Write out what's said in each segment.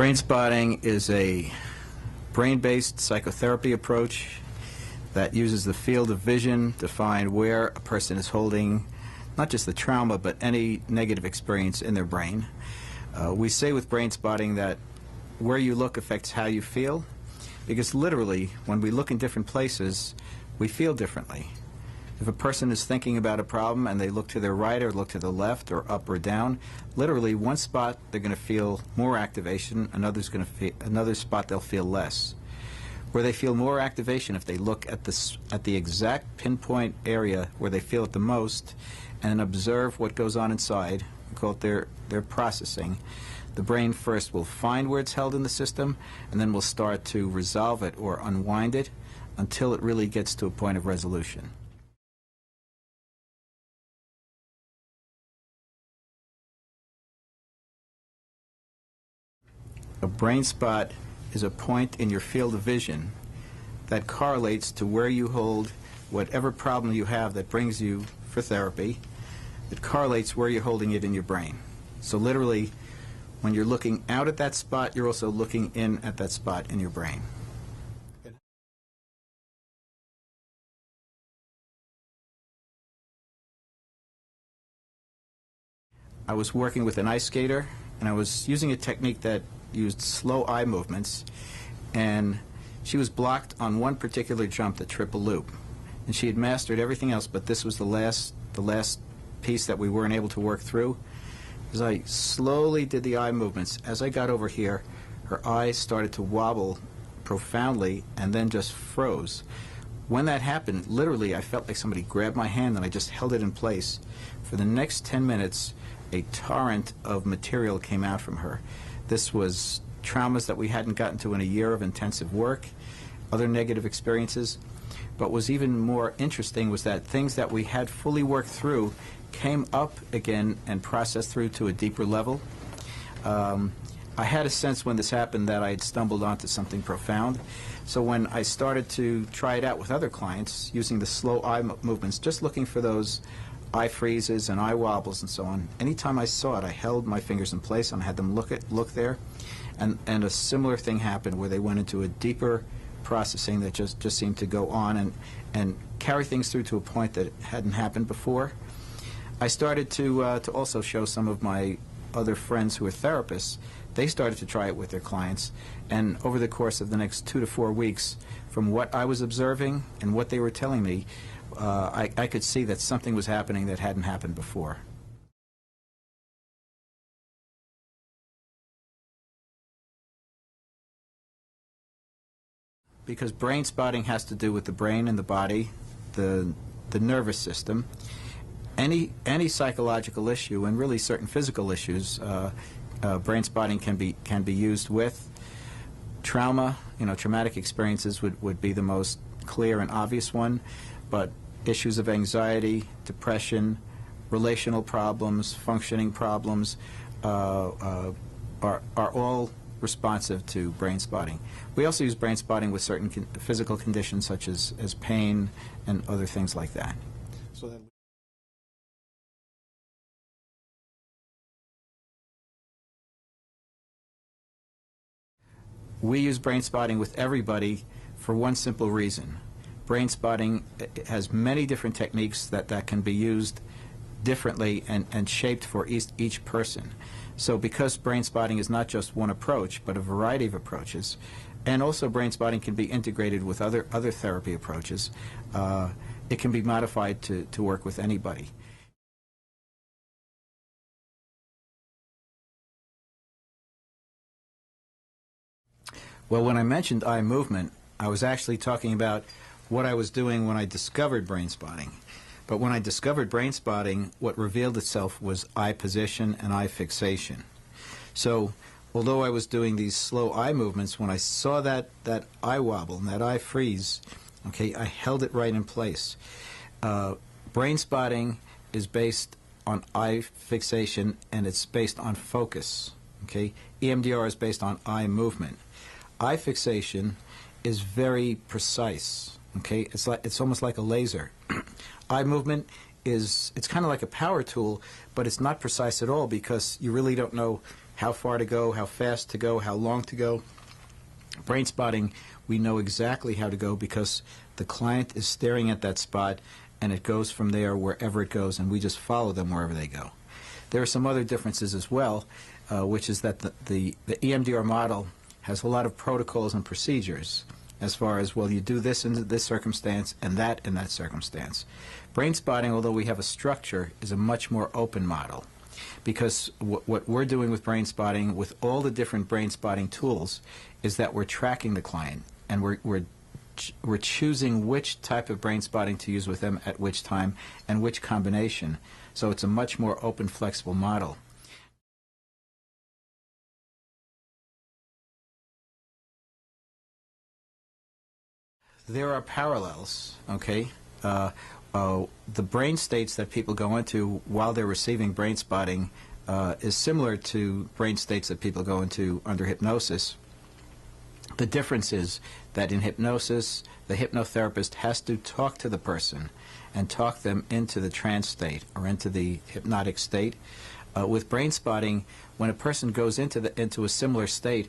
Brainspotting is a brain-based psychotherapy approach that uses the field of vision to find where a person is holding not just the trauma but any negative experience in their brain. We say with Brainspotting that where you look affects how you feel, because literally when we look in different places we feel differently. If a person is thinking about a problem and they look to their right or look to the left or up or down, literally one spot they're going to feel more activation, another spot they'll feel less. Where they feel more activation, if they look at the exact pinpoint area where they feel it the most and observe what goes on inside, we call it their processing, the brain first will find where it's held in the system and then will start to resolve it or unwind it until it really gets to a point of resolution. A brain spot is a point in your field of vision that correlates to where you hold whatever problem you have that brings you for therapy. It correlates where you're holding it in your brain. So literally, when you're looking out at that spot, you're also looking in at that spot in your brain. I was working with an ice skater, and I was using a technique that used slow eye movements, and she was blocked on one particular jump, the triple loop, and she had mastered everything else, but this was the last piece that we weren't able to work through. As I slowly did the eye movements, as I got over here, her eyes started to wobble profoundly and then just froze. When that happened, literally I felt like somebody grabbed my hand and I just held it in place. For the next 10 minutes, a torrent of material came out from her. This was traumas that we hadn't gotten to in a year of intensive work, other negative experiences. But what was even more interesting was that things that we had fully worked through came up again and processed through to a deeper level. I had a sense when this happened that I had stumbled onto something profound. So when I started to try it out with other clients, using the slow eye movements, just looking for those eye freezes and eye wobbles and so on, anytime I saw it, I held my fingers in place and I had them look there, and a similar thing happened where they went into a deeper processing that just seemed to go on and carry things through to a point that hadn't happened before. I started to also show some of my other friends who are therapists. They started to try it with their clients, and over the course of the next 2 to 4 weeks, from what I was observing and what they were telling me, I could see that something was happening that hadn't happened before. Because brain spotting has to do with the brain and the body, the nervous system. Any psychological issue, and really certain physical issues, brain spotting can be used with. Trauma, traumatic experiences would be the most clear and obvious one, but issues of anxiety, depression, relational problems, functioning problems are all responsive to brain spotting. We also use brain spotting with certain physical conditions such as pain and other things like that. So then we use brain spotting with everybody for one simple reason. Brain spotting has many different techniques that can be used differently and shaped for each person. So because brain spotting is not just one approach, but a variety of approaches, and also brain spotting can be integrated with other therapy approaches, it can be modified to work with anybody. Well, when I mentioned eye movement, I was actually talking about what I was doing when I discovered brain spotting. But when I discovered brain spotting, what revealed itself was eye position and eye fixation. So although I was doing these slow eye movements, when I saw that eye wobble and that eye freeze, okay, I held it right in place. Brain spotting is based on eye fixation, and it's based on focus. Okay, EMDR is based on eye movement. Eye fixation is very precise. Okay, it's almost like a laser. Eye movement it's kind of like a power tool, but it's not precise at all because you really don't know how far to go, how fast to go, how long to go. Brain spotting, we know exactly how to go because the client is staring at that spot and it goes from there wherever it goes, and we just follow them wherever they go. There are some other differences as well, which is that the EMDR model has a lot of protocols and procedures as far as, well, you do this in this circumstance and that in that circumstance. Brain spotting, although we have a structure, is a much more open model because what we're doing with brain spotting, with all the different brain spotting tools, is that we're tracking the client and we're choosing which type of brain spotting to use with them at which time and which combination. So it's a much more open, flexible model. There are parallels, okay? The brain states that people go into while they're receiving brain spotting is similar to brain states that people go into under hypnosis. The difference is that in hypnosis, the hypnotherapist has to talk to the person and talk them into the trance state or into the hypnotic state. With brain spotting, when a person goes into a similar state,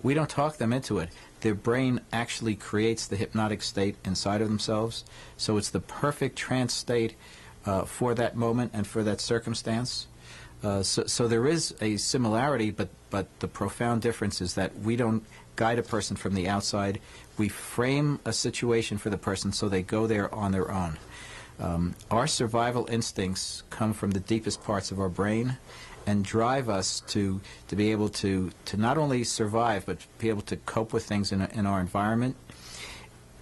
we don't talk them into it. Their brain actually creates the hypnotic state inside of themselves. So it's the perfect trance state for that moment and for that circumstance. So there is a similarity, but the profound difference is that we don't guide a person from the outside. We frame a situation for the person so they go there on their own. Our survival instincts come from the deepest parts of our brain and drive us to be able to not only survive, but be able to cope with things in our environment.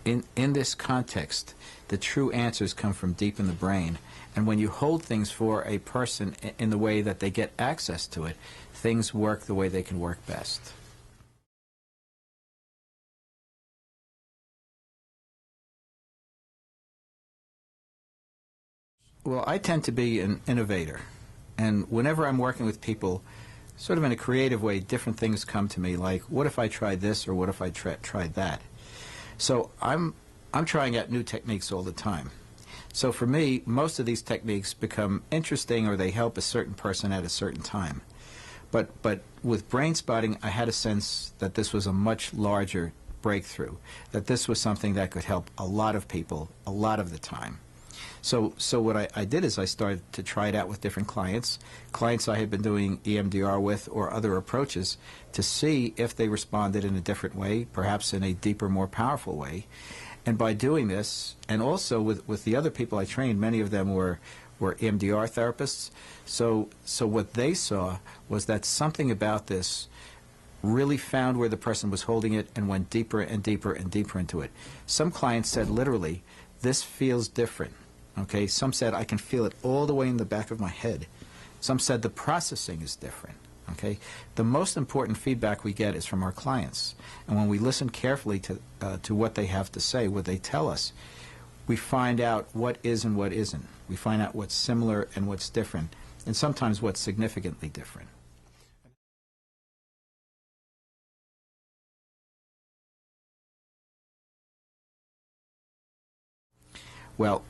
In this context, the true answers come from deep in the brain. And when you hold things for a person in the way that they get access to it, things work the way they can work best. Well, I tend to be an innovator. And whenever I'm working with people, sort of in a creative way, different things come to me, like, what if I tried this or what if I tried that? So I'm trying out new techniques all the time. So for me, most of these techniques become interesting or they help a certain person at a certain time. But with brain spotting, I had a sense that this was a much larger breakthrough, that this was something that could help a lot of people a lot of the time. So what I did is I started to try it out with different clients I had been doing EMDR with or other approaches, to see if they responded in a different way, perhaps in a deeper, more powerful way. And by doing this, and also with the other people I trained, many of them were EMDR therapists, so what they saw was that something about this really found where the person was holding it and went deeper and deeper and deeper into it. Some clients said literally, this feels different. Okay, some said I can feel it all the way in the back of my head. Some said the processing is different. Okay, the most important feedback we get is from our clients, and when we listen carefully to what they have to say, what they tell us, we find out what is and what isn't. We find out what's similar and what's different, and sometimes what's significantly different. Well,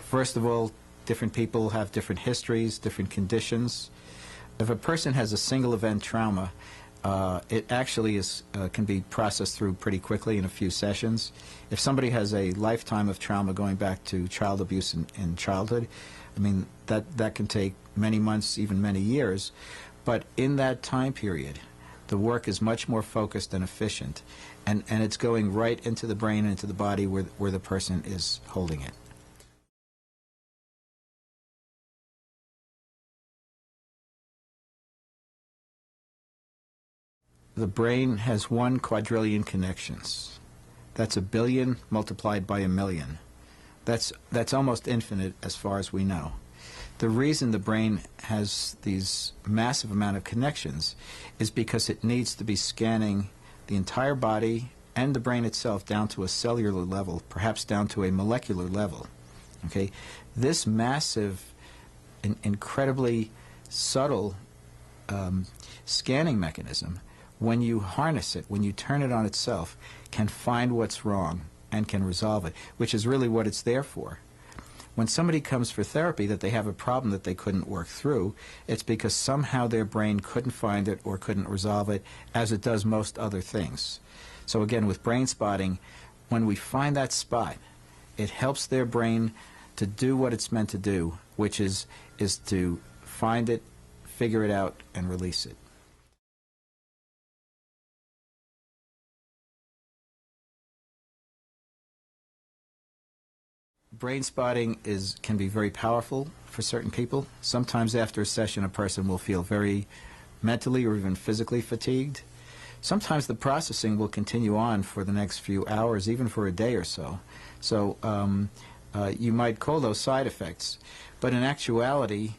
first of all, different people have different histories, different conditions. If a person has a single event trauma, it actually can be processed through pretty quickly in a few sessions. If somebody has a lifetime of trauma going back to child abuse in childhood, I mean, that can take many months, even many years. But in that time period, the work is much more focused and efficient, and it's going right into the brain and into the body where the person is holding it. The brain has 1 quadrillion connections. That's 1 billion multiplied by 1 million. That's almost infinite as far as we know. The reason the brain has these massive amount of connections is because it needs to be scanning the entire body and the brain itself down to a cellular level, perhaps down to a molecular level. Okay? This massive, incredibly subtle scanning mechanism, when you harness it, when you turn it on itself, can find what's wrong and can resolve it, which is really what it's there for. when somebody comes for therapy that they have a problem that they couldn't work through, it's because somehow their brain couldn't find it or couldn't resolve it, as it does most other things. So again, with brain spotting, when we find that spot, it helps their brain to do what it's meant to do, which is to find it, figure it out, and release it. Brain spotting can be very powerful for certain people. Sometimes after a session, a person will feel very mentally or even physically fatigued. Sometimes the processing will continue on for the next few hours, even for a day or so. So you might call those side effects. But in actuality,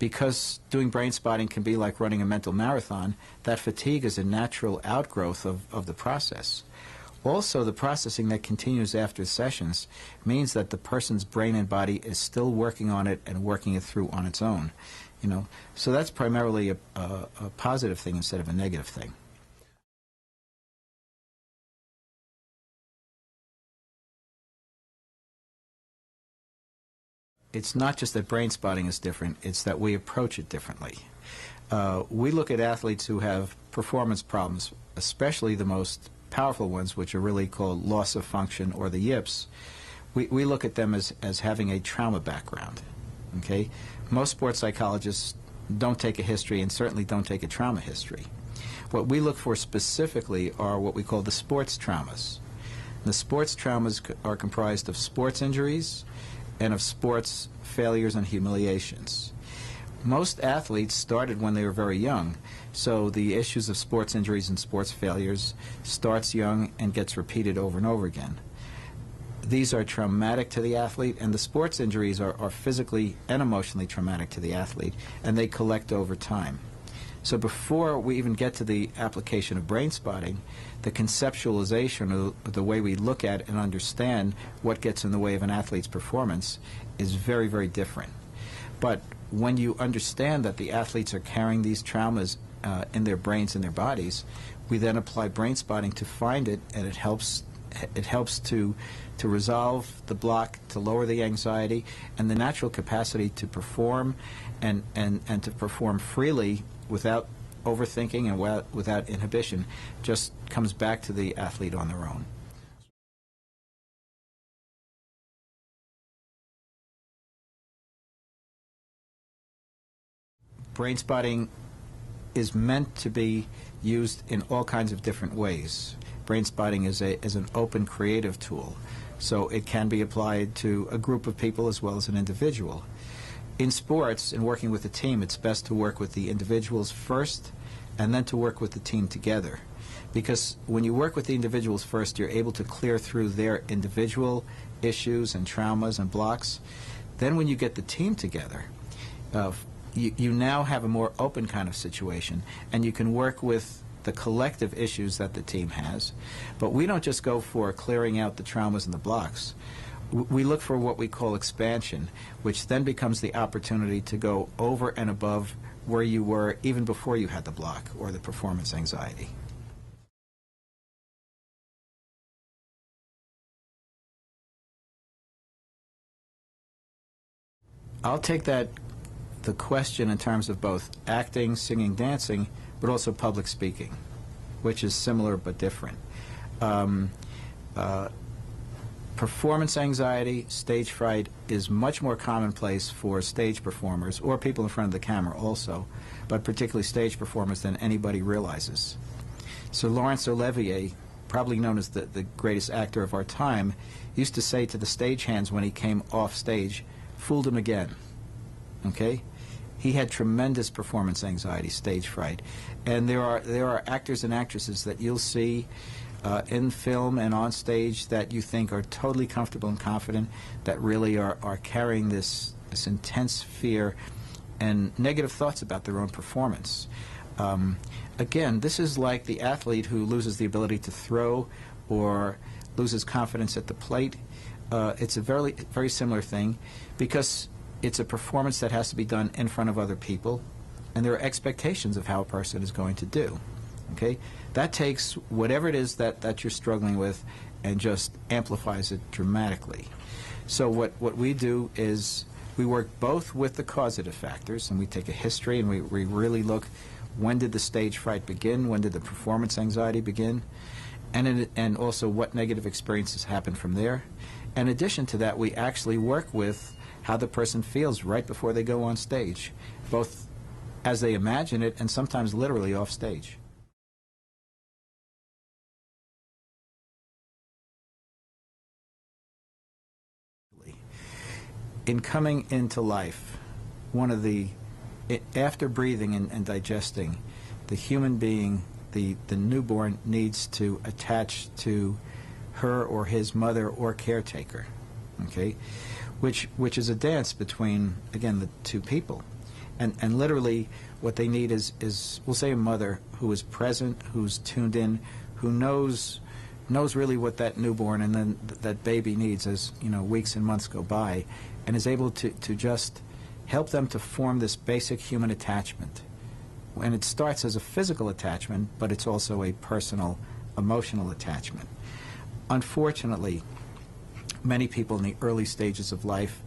because doing brain spotting can be like running a mental marathon, that fatigue is a natural outgrowth of the process. Also, the processing that continues after sessions means that the person's brain and body is still working on it and working it through on its own. So that's primarily a positive thing instead of a negative thing. It's not just that brain spotting is different, it's that we approach it differently. We look at athletes who have performance problems, especially the most powerful ones, which are really called loss of function or the yips. We look at them as having a trauma background. Okay? Most sports psychologists don't take a history and certainly don't take a trauma history. What we look for specifically are what we call the sports traumas. The sports traumas are comprised of sports injuries and of sports failures and humiliations. Most athletes started when they were very young, so the issues of sports injuries and sports failures starts young and gets repeated over and over again. These are traumatic to the athlete, and the sports injuries are physically and emotionally traumatic to the athlete, and they collect over time. So before we even get to the application of brain spotting, the conceptualization of the way we look at and understand what gets in the way of an athlete's performance is very, very different. But when you understand that the athletes are carrying these traumas in their brains and their bodies, we then apply brain spotting to find it, and it helps to resolve the block, to lower the anxiety, and the natural capacity to perform and to perform freely without overthinking and without inhibition just comes back to the athlete on their own. Brain spotting is meant to be used in all kinds of different ways. Brain spotting is an open creative tool, so it can be applied to a group of people as well as an individual. In sports, in working with a team, it's best to work with the individuals first and then to work with the team together. Because when you work with the individuals first, you're able to clear through their individual issues and traumas and blocks. Then when you get the team together, you now have a more open kind of situation, and you can work with the collective issues that the team has. But we don't just go for clearing out the traumas and the blocks. We look for what we call expansion, which then becomes the opportunity to go over and above where you were even before you had the block or the performance anxiety. I'll take the question in terms of both acting, singing, dancing, but also public speaking, which is similar but different. Performance anxiety, stage fright is much more commonplace for stage performers or people in front of the camera also, but particularly stage performers than anybody realizes. Sir Laurence Olivier, probably known as the greatest actor of our time, used to say to the stagehands when he came off stage, "Fooled him again." Okay? He had tremendous performance anxiety, stage fright. And there are actors and actresses that you'll see in film and on stage that you think are totally comfortable and confident, that really are carrying this intense fear and negative thoughts about their own performance. Again, this is like the athlete who loses the ability to throw or loses confidence at the plate. It's a very, very similar thing, because it's a performance that has to be done in front of other people, and there are expectations of how a person is going to do. Okay? That takes whatever it is that you're struggling with and just amplifies it dramatically. So what we do is we work both with the causative factors, and we take a history and we really look, when did the stage fright begin, when did the performance anxiety begin, and also what negative experiences happen from there. In addition to that, we actually work with how the person feels right before they go on stage, both as they imagine it and sometimes literally off stage. In coming into life, after breathing and digesting, the human being, the newborn, needs to attach to her or his mother or caretaker, okay, which is a dance between, again, the two people. And literally what they need is, we'll say, a mother who is present, who's tuned in, who knows really what that newborn and then that baby needs as, weeks and months go by, and is able to just help them to form this basic human attachment. And it starts as a physical attachment, but it's also a personal, emotional attachment. Unfortunately, many people in the early stages of life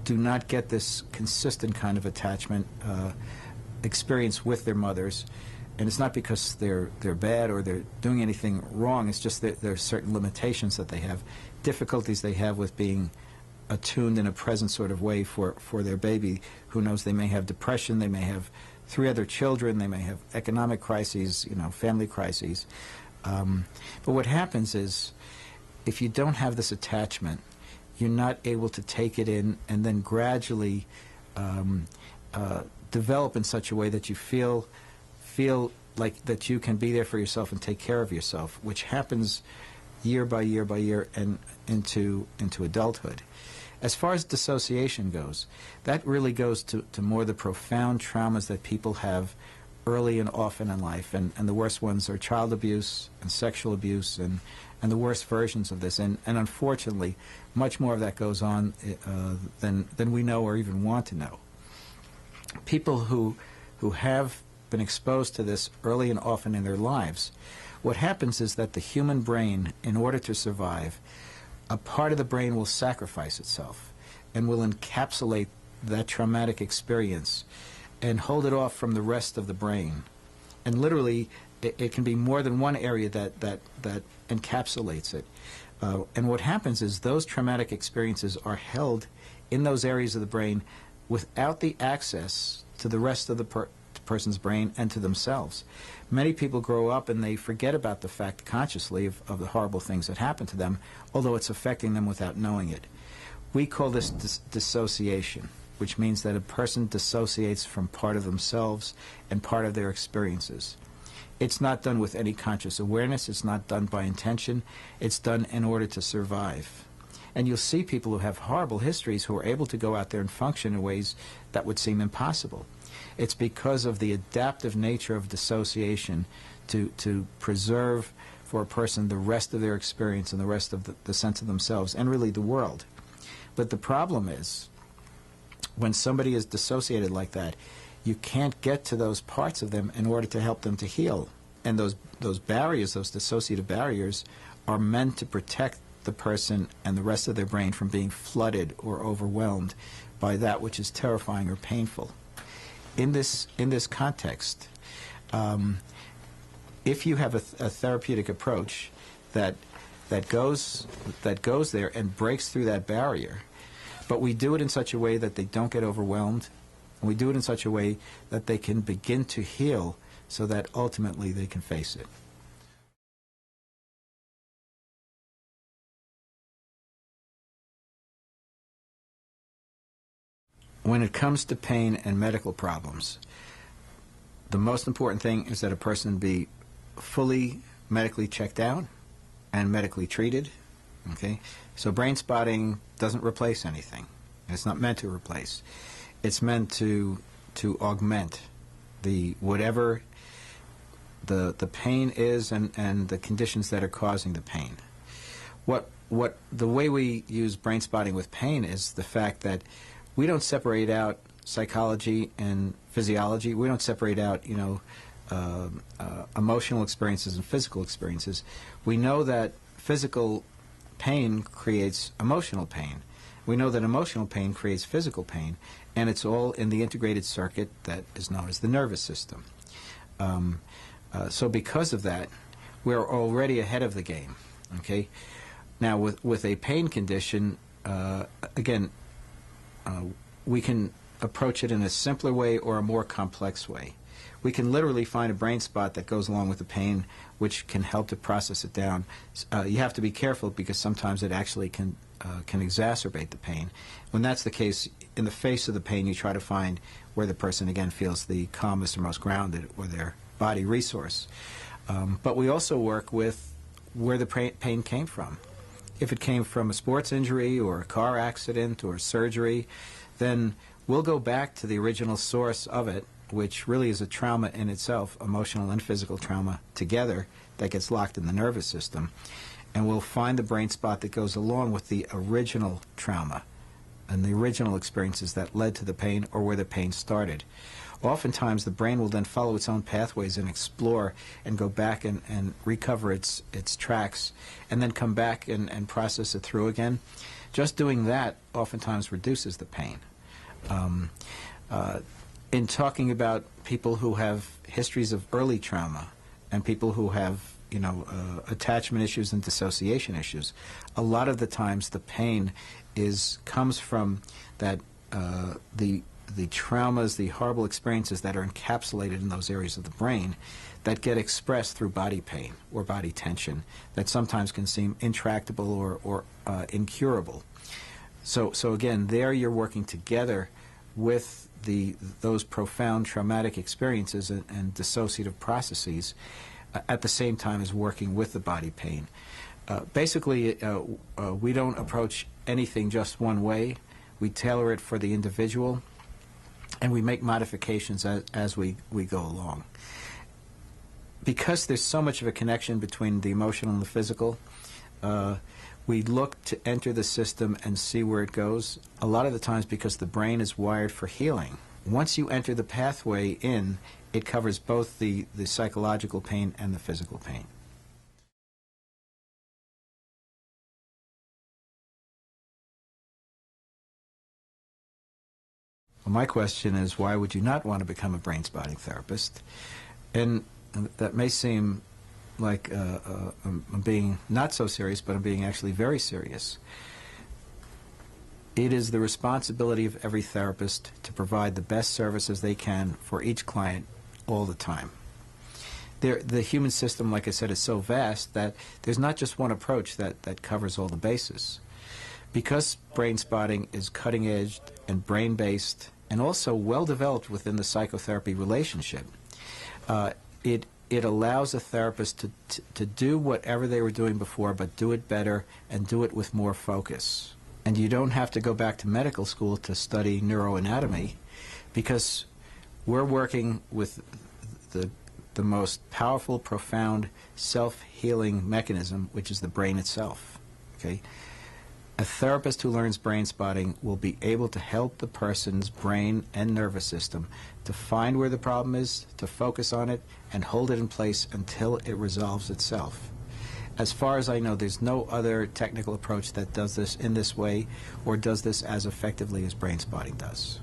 do not get this consistent kind of attachment experience with their mothers. And it's not because they're bad or they're doing anything wrong. It's just that there are certain limitations that they have, difficulties they have with being attuned in a present sort of way for their baby. Who knows, they may have depression, they may have 3 other children, they may have economic crises, family crises. But what happens is, if you don't have this attachment, you're not able to take it in and then gradually develop in such a way that you feel like that you can be there for yourself and take care of yourself, which happens year by year by year and into adulthood. As far as dissociation goes, that really goes to more the profound traumas that people have early and often in life, and the worst ones are child abuse and sexual abuse and the worst versions of this, and unfortunately much more of that goes on than we know or even want to know. People who have been exposed to this early and often in their lives, what happens is that the human brain, in order to survive, a part of the brain will sacrifice itself and will encapsulate that traumatic experience and hold it off from the rest of the brain. And literally, it can be more than one area that encapsulates it. And what happens is those traumatic experiences are held in those areas of the brain without the access to the rest of the person's brain and to themselves. Many people grow up and they forget about the fact consciously of the horrible things that happen to them, although it's affecting them without knowing it. We call this dissociation, which means that a person dissociates from part of themselves and part of their experiences. It's not done with any conscious awareness. It's not done by intention. It's done in order to survive. And you'll see people who have horrible histories who are able to go out there and function in ways that would seem impossible. It's because of the adaptive nature of dissociation to preserve for a person the rest of their experience and the rest of the sense of themselves and really the world. But the problem is, when somebody is dissociated like that, you can't get to those parts of them in order to help them to heal. And those barriers, those dissociative barriers, are meant to protect the person and the rest of their brain from being flooded or overwhelmed by that which is terrifying or painful. In this context, if you have a therapeutic approach that goes there and breaks through that barrier, but we do it in such a way that they don't get overwhelmed, and we do it in such a way that they can begin to heal so that ultimately they can face it. When it comes to pain and medical problems, the most important thing is that a person be fully medically checked out and medically treated. Okay? So Brainspotting doesn't replace anything. It's not meant to replace. It's meant to augment whatever the pain is and the conditions that are causing the pain. The way we use Brainspotting with pain is the fact that we don't separate out psychology and physiology. We don't separate out, emotional experiences and physical experiences. We know that physical pain creates emotional pain. We know that emotional pain creates physical pain, and it's all in the integrated circuit that is known as the nervous system. So because of that, we're already ahead of the game. Okay. Now, with a pain condition, again, we can approach it in a simpler way or a more complex way. We can literally find a brain spot that goes along with the pain, which can help to process it down. You have to be careful because sometimes it actually can exacerbate the pain. When that's the case, in the face of the pain, you try to find where the person, again, feels the calmest or most grounded, or their body resource. But we also work with where the pain came from. If it came from a sports injury or a car accident or surgery, then we'll go back to the original source of it, which really is a trauma in itself, emotional and physical trauma together, that gets locked in the nervous system. And we'll find the brain spot that goes along with the original trauma and the original experiences that led to the pain or where the pain started. Oftentimes, the brain will then follow its own pathways and explore and go back and recover its tracks, and then come back and process it through again. Just doing that oftentimes reduces the pain. In talking about people who have histories of early trauma and people who have, attachment issues and dissociation issues, a lot of the times the pain comes from that the traumas, the horrible experiences that are encapsulated in those areas of the brain that get expressed through body pain or body tension that sometimes can seem intractable or incurable. So again, there you're working together with those profound traumatic experiences and dissociative processes at the same time as working with the body pain. Basically, we don't approach anything just one way. We tailor it for the individual, and we make modifications as we go along. Because there's so much of a connection between the emotional and the physical, we look to enter the system and see where it goes, a lot of the times because the brain is wired for healing. Once you enter the pathway in, it covers both the psychological pain and the physical pain. Well, my question is, why would you not want to become a brain spotting therapist? And that may seem like I'm being not so serious, but I'm being actually very serious. It is the responsibility of every therapist to provide the best services they can for each client all the time. The human system, like I said, is so vast that there's not just one approach that covers all the bases. Because brain spotting is cutting-edge and brain-based and also well-developed within the psychotherapy relationship, it allows a therapist to do whatever they were doing before, but do it better and do it with more focus. And you don't have to go back to medical school to study neuroanatomy, because we're working with the most powerful, profound, self-healing mechanism, which is the brain itself. Okay? A therapist who learns brain spotting will be able to help the person's brain and nervous system to find where the problem is, to focus on it, and hold it in place until it resolves itself. As far as I know, there's no other technical approach that does this in this way or does this as effectively as brain spotting does.